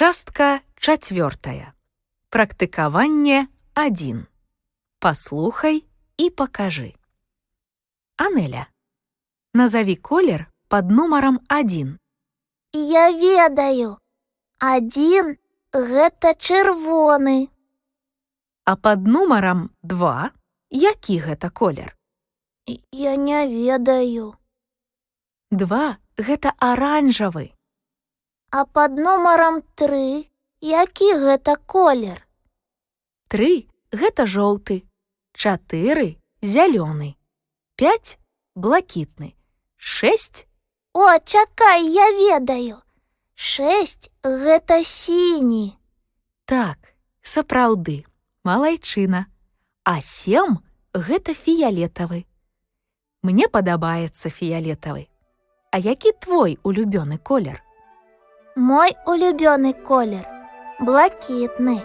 Частка 4. Практыкаванне 1. Паслухай і пакажы. Анеля, назови колер под номером 1. Я ведаю. 1 – гэта чырвоны. А под номером 2 які гэта колер? Я не ведаю. 2 – гэта аранжавы. А под номером 3 які гэта колер? 3 – гэта жоўты. 4 – зялёны. 5 – блакітны. 6 – О, чакай, я ведаю. 6 – гэта сіні. так, сапраўды, малайчына. А 7 – гэта фіялетавы. Мне падабаецца фіялетавы. А які твой улюбёны колер? Мой улюбёны колер – блакітны.